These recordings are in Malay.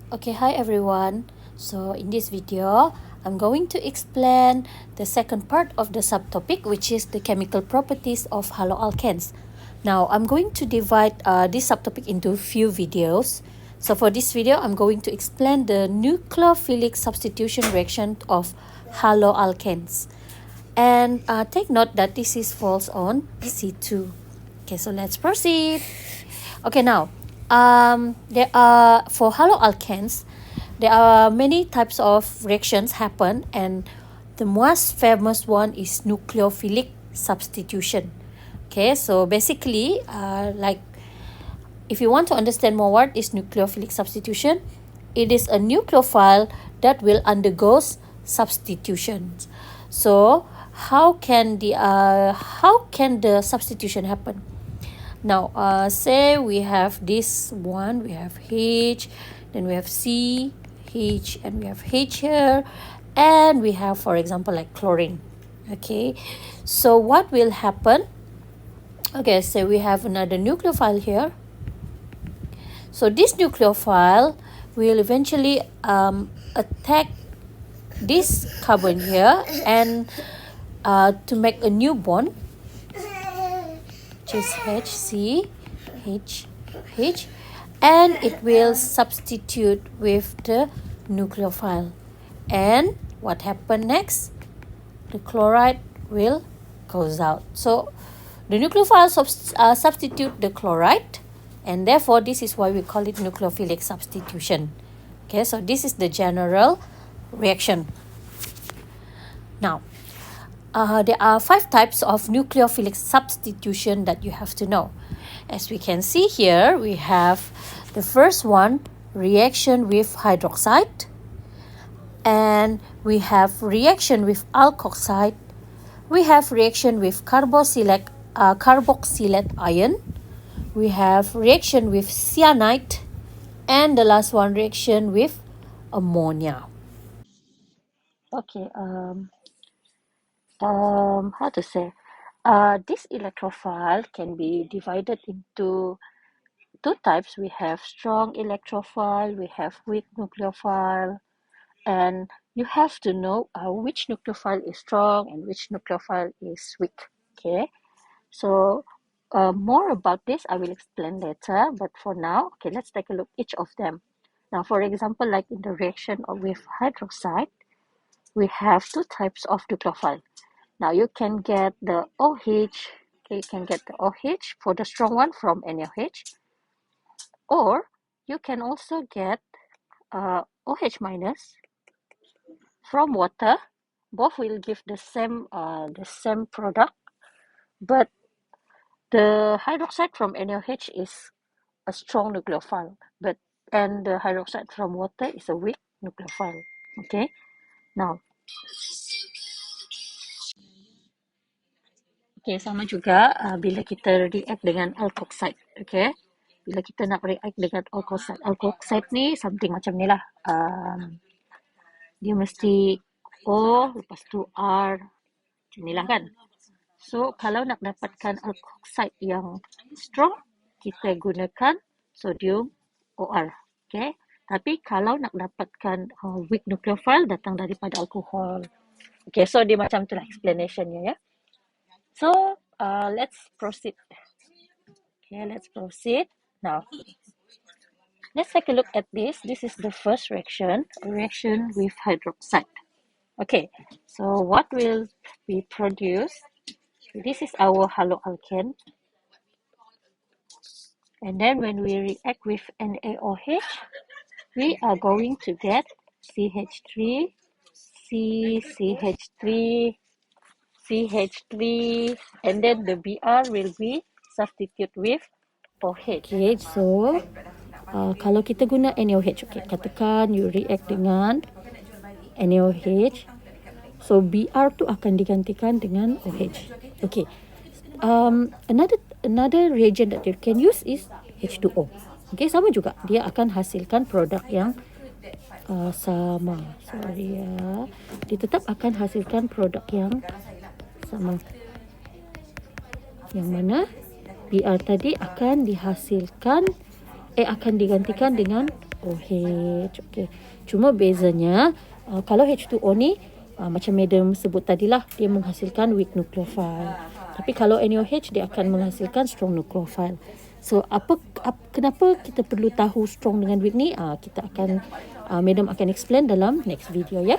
Okay, hi everyone. So in this video, I'm going to explain the second part of the subtopic, which is the chemical properties of haloalkanes. Now, I'm going to divide this subtopic into few videos. So for this video, I'm going to explain the nucleophilic substitution reaction of haloalkanes. And take note that this is falls on C2. Okay, so let's proceed. Okay, now there are for haloalkanes, there are many types of reactions happen, and the most famous one is nucleophilic substitution. Okay, so basically, like if you want to understand more what is nucleophilic substitution, it is a nucleophile that will undergo substitutions. So how can the substitution happen? Now, say we have this one, we have H, then we have C, H, and we have H here, and we have, for example, like chlorine. Okay, so what will happen? Okay, so we have another nucleophile here. So this nucleophile will eventually attack this carbon here and to make a new bond, which is HC, H, and it will substitute with the nucleophile. And what happened next? The chloride will goes out. So the nucleophile substitute the chloride, and therefore this is why we call it nucleophilic substitution. Okay, so this is the general reaction. Now, there are 5 types of nucleophilic substitution that you have to know. As we can see here, we have the first one, reaction with hydroxide, and we have reaction with alkoxide, we have reaction with carboxylate ion, we have reaction with cyanide, and the last one, reaction with ammonia. Okay, how to say? This electrophile can be divided into 2 types. We have strong electrophile, we have weak nucleophile, and you have to know which nucleophile is strong and which nucleophile is weak. Okay, so more about this I will explain later, but for now, okay, let's take a look each of them. Now, for example, like in the reaction with hydroxide, we have 2 types of nucleophile. Now you can get the OH, okay, you can get the OH for the strong one from NaOH, or you can also get OH minus from water. Both will give the same product, but the hydroxide from NaOH is a strong nucleophile, and the hydroxide from water is a weak nucleophile. Okay, now okay, sama juga bila kita react dengan alkoxide. Okay, bila kita nak react dengan alkoxide ni something macam ni lah. Dia mesti O lepas tu R macam ni lah kan. So kalau nak dapatkan alkoxide yang strong, kita gunakan sodium OR. Okay, tapi kalau nak dapatkan weak nucleophile datang daripada alkohol. Okay, so dia macam tu lah explanationnya ya. So let's proceed. Okay, let's proceed. Now, let's take a look at this. This is the first reaction, a reaction with hydroxide. Okay, so what will be produced? This is our haloalkane. And then when we react with NaOH, we are going to get CH3, CH3, CH3, and then the Br will be substitute with OH. Okay, so kalau kita guna NaOH, okay, katakan you react dengan NaOH, so Br tu akan digantikan dengan OH. Okay, another reagent that you can use is H2O. Okay, sama juga, dia akan hasilkan produk yang sama. Sorry ya, dia tetap akan hasilkan produk yang sama. Yang mana Br tadi akan digantikan dengan OH. Okay. Cuma bezanya kalau H2O ni macam madam sebut tadilah, dia menghasilkan weak nucleophile. Tapi kalau NaOH dia akan menghasilkan strong nucleophile. So kenapa kita perlu tahu strong dengan weak ni? Kita akan madam akan explain dalam next video ya.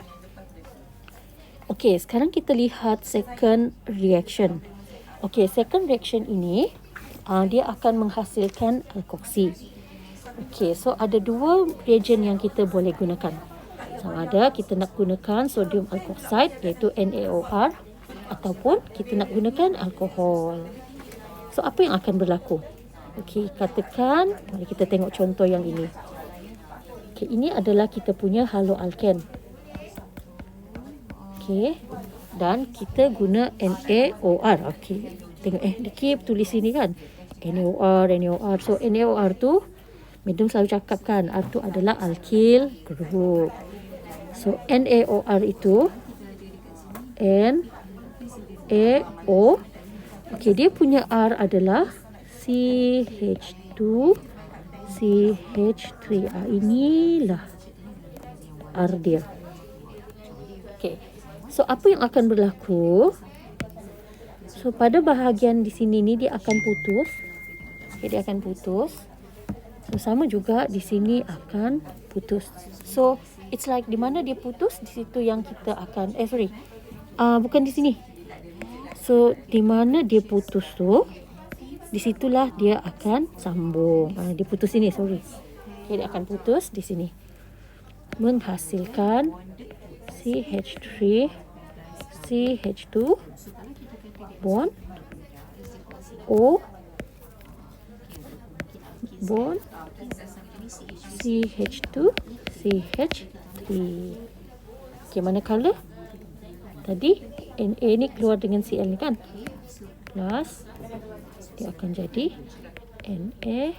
Okay, sekarang kita lihat second reaction. Okay, second reaction ini dia akan menghasilkan alkoksi. Okay, so ada dua reagent yang kita boleh gunakan. Sama ada kita nak gunakan sodium alkoxide iaitu NaOR ataupun kita nak gunakan alkohol. So apa yang akan berlaku? Okey, katakan mari kita tengok contoh yang ini. Okey, ini adalah kita punya haloalken. Okey, dan kita guna NaOR. Okey, tengok dia tulis sini kan. NaOR. So NaOR tu madam selalu cakap kan, R tu adalah alkyl group. So NaOR itu NaO. Okey, dia punya R adalah CH2 CH3. Inilah R dia. Okey. So apa yang akan berlaku? So pada bahagian di sini ni dia akan putus. Okey, dia akan putus. So sama juga di sini akan putus. So it's like di mana dia putus, di situ yang kita akan bukan di sini. So di mana dia putus tu, di situlah dia akan sambung. Dia putus sini, Okay, dia akan putus di sini. Menghasilkan CH3 CH2 bond O bond CH2 CH3. Okay, manakala tadi Na ni keluar dengan Cl ni kan, plus dia akan jadi NaCl.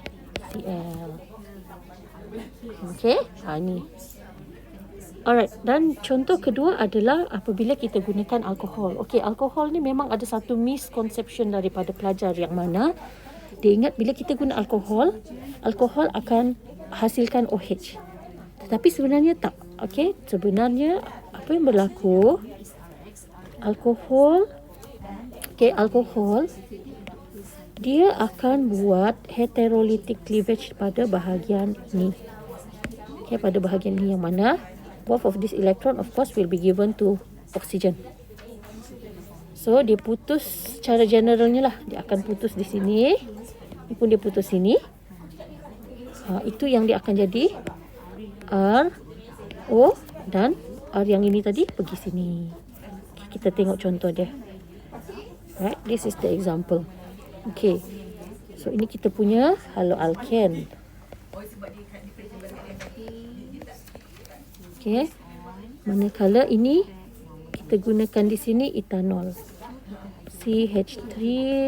Okay, ni. Alright, dan contoh kedua adalah apabila kita gunakan alkohol. Okay, alkohol ni memang ada satu misconception daripada pelajar yang mana dia ingat bila kita guna alkohol akan hasilkan OH. Tetapi sebenarnya tak. Okay, sebenarnya apa yang berlaku, alkohol dia akan buat heterolytic cleavage pada bahagian ni. Okay, pada bahagian ni yang mana both of this electron of course will be given to oxygen. So dia putus secara generalnya lah, dia akan putus di sini. Ini pun dia putus sini. Itu yang dia akan jadi R O, dan R yang ini tadi pergi sini. Kita tengok contoh dia. Right, this is the example. Okay, so ini kita punya haloalken. Okay, manakala ini kita gunakan di sini etanol. CH3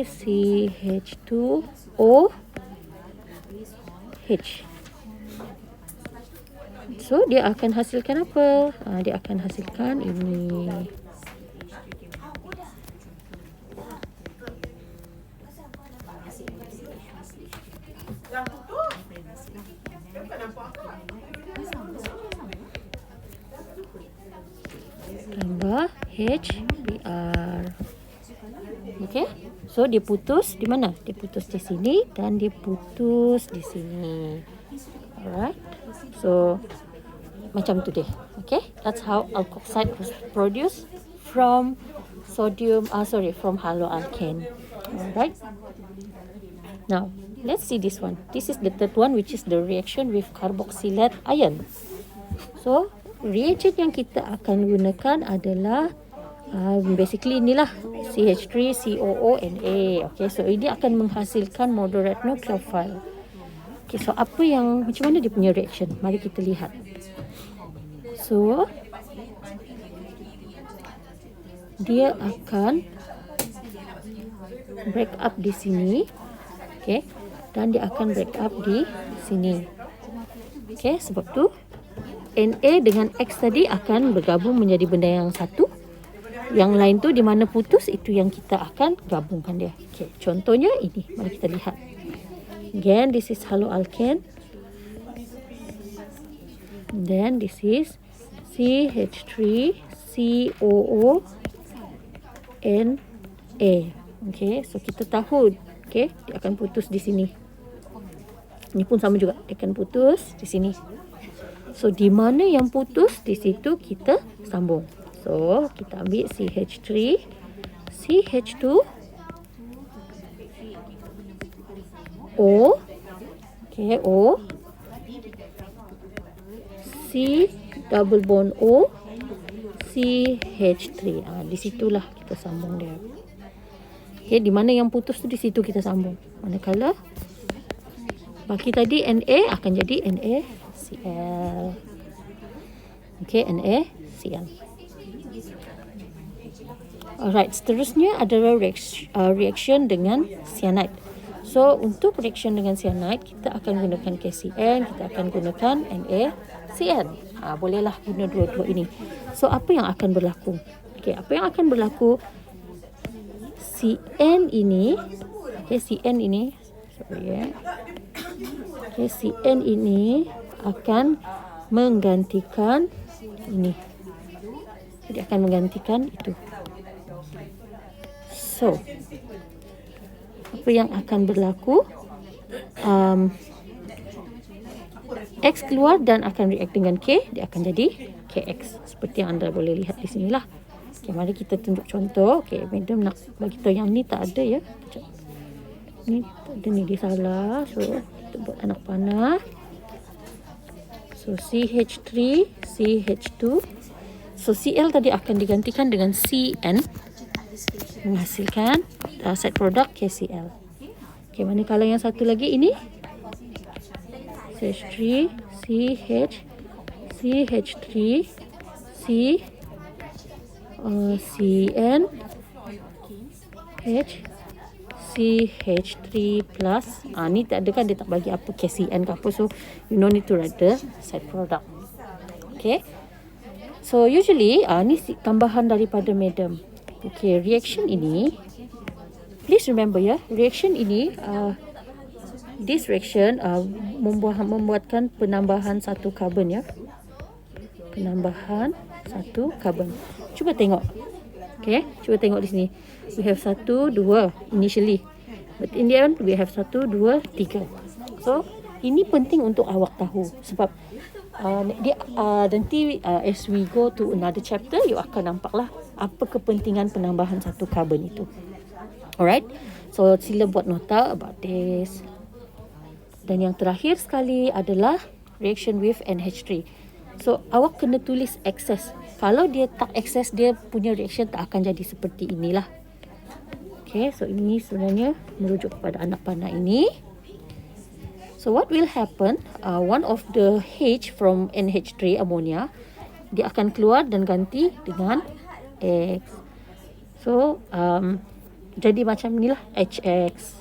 CH2O H. So dia akan hasilkan apa? Dia akan hasilkan ini. Tambah HBr. Okay, so dia putus di mana? Dia putus di sini dan dia putus di sini. Alright, so macam tu deh. Okay, that's how alkoxide was produced from from haloalkane. Alright, now let's see this one. This is the third one, which is the reaction with carboxylate ion. So reagent yang kita akan gunakan adalah basically inilah CH3COO-Na. Okay, so ini akan menghasilkan moderate nucleophile. Okay, so macam mana dia punya reaction? Mari kita lihat. So dia akan break up di sini. Okay, dan dia akan break up di sini. Okay, sebab tu Na dengan X tadi akan bergabung menjadi benda yang satu. Yang lain tu di mana putus, itu yang kita akan gabungkan dia. Okay, contohnya ini. Mari kita lihat. Again, this is haloalkane. Then this is CH3 COO Na. Okay, so kita tahu, okay, dia akan putus di sini. Ini pun sama juga, dia akan putus di sini. So di mana yang putus, di situ kita sambung. So kita ambil CH3 CH2 O, okay, O, C double bond O, CH3. Di situlah kita sambung dia. Okay, di mana yang putus tu, di situ kita sambung. Manakala baki tadi Na akan jadi NaCl. Okay, NaCl. Alright, seterusnya adalah reaction dengan cyanide. So, untuk reaction dengan cyanide, kita akan gunakan KCN, kita akan gunakan NaCN. Bolehlah guna dua-dua ini. So, apa yang akan berlaku? Okay, apa yang akan berlaku? Cn ini, okay, Cn ini, okay, Cn ini akan menggantikan ini. Dia akan menggantikan itu. So, apa yang akan berlaku? X keluar dan akan react dengan K, dia akan jadi KX. Seperti yang anda boleh lihat di sinilah. Okay, mari kita tunjuk contoh. Okay, madam nak bagi tahu yang ni tak ada ya. Sekejap. Ni tak ada, ni dia salah. So, kita buat anak panah. So, CH3, CH2. So, Cl tadi akan digantikan dengan Cn. Menghasilkan side product KCl. Okay, manakala yang satu lagi ini CH3, CH, CH3, C, Cn, H, CH3 plus. Ni tak ada kan, dia tak bagi apa KCN ke apa. So, you no need to write the side product. Okay. So, usually, ni tambahan daripada madam. Okay, reaction ini, please remember ya, reaction ini, this reaction membuatkan penambahan satu karbon ya. Penambahan satu karbon. Cuba tengok. Okay, cuba tengok di sini. We have 1, 2 initially. But in the end, we have 1, 2, 3. So, ini penting untuk awak tahu. Sebab nanti as we go to another chapter, you akan nampaklah apa kepentingan penambahan satu karbon itu. Alright, so sila buat nota about this. Dan yang terakhir sekali adalah reaction with NH3. So awak kena tulis excess. Kalau dia tak excess, dia punya reaction tak akan jadi seperti inilah. Okay, so ini sebenarnya merujuk kepada anak panah ini. So what will happen? One of the H from NH3 ammonia, dia akan keluar dan ganti dengan X. So jadi macam inilah HX.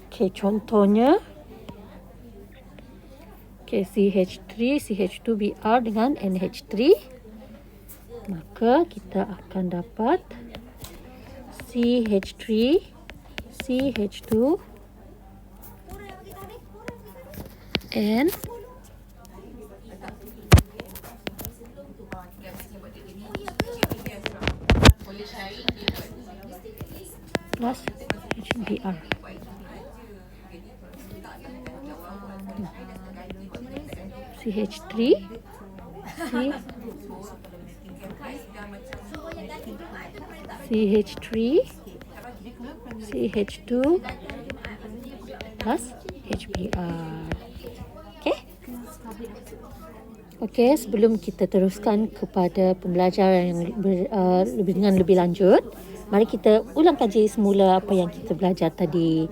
Okay, contohnya. Okay, CH3, CH2Br dengan NH3. Maka kita akan dapat CH3, CH2, and plus HBr. CH3, CH3, CH2 plus HBr. Okay, sebelum kita teruskan kepada pembelajaran yang dengan lebih lanjut, mari kita ulang kaji semula apa yang kita belajar tadi.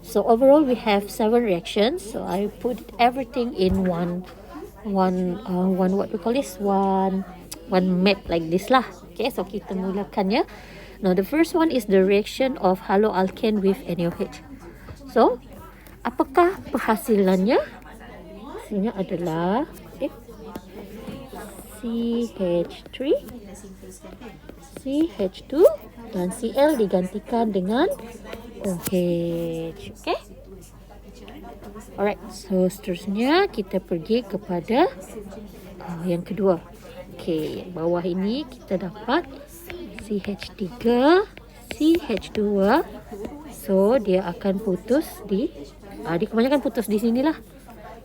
So overall we have 7 reactions. So I put everything in one what we call this, one map like this lah. Okay, so kita mulakan ya. Now the first one is the reaction of haloalkane with NaOH. So apakah perhasilannya? Hasilnya adalah CH3, CH2 dan Cl digantikan dengan OH. Okay? Alright, so seterusnya kita pergi kepada yang kedua. Okay, bawah ini kita dapat CH3, CH2. So, dia akan putus di... dia kebanyakan putus di sinilah.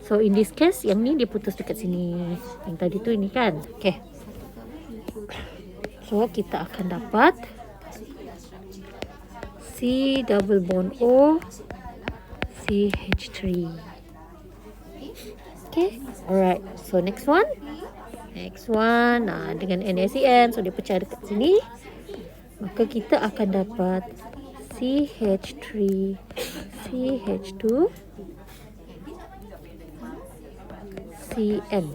So, in this case, yang ni dia putus dekat sini. Yang tadi tu ini kan. Okay. So, kita akan dapat C double bond O, CH3. Okay. Alright. So, next one. Next one. Dengan NaCN. So, dia pecah dekat sini. Maka kita akan dapat CH3, CH2, CN.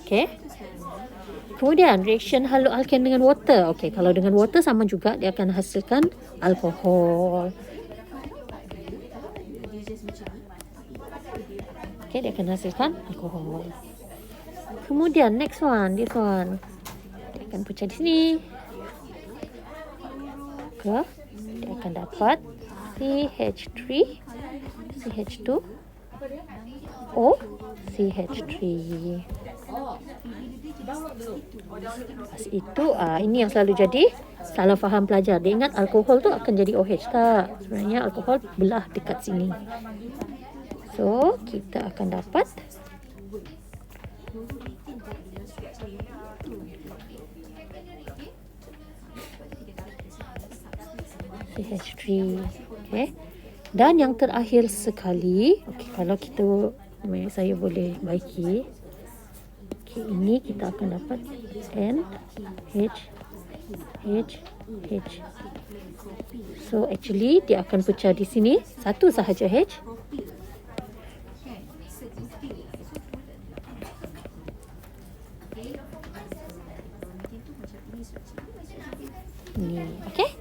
Okay. Kemudian reaction haloalkan dengan water. Okay, kalau dengan water sama juga, dia akan hasilkan alkohol. Okay, dia akan hasilkan alkohol. Kemudian next one, this one. Dia akan pecah di sini. Maka dia akan dapat CH3, CH2, O, CH3. Lepas itu, ini yang selalu jadi salah faham pelajar. Dia ingat alkohol tu akan jadi OH. Tak, sebenarnya alkohol belah dekat sini. So, kita akan dapat CH3. Okay. Dan yang terakhir sekali, okay, kalau kita, saya boleh baiki. Okay, ini kita akan dapat N, H, H, H. So, actually, dia akan pecah di sini. Satu sahaja H. Ni, okay?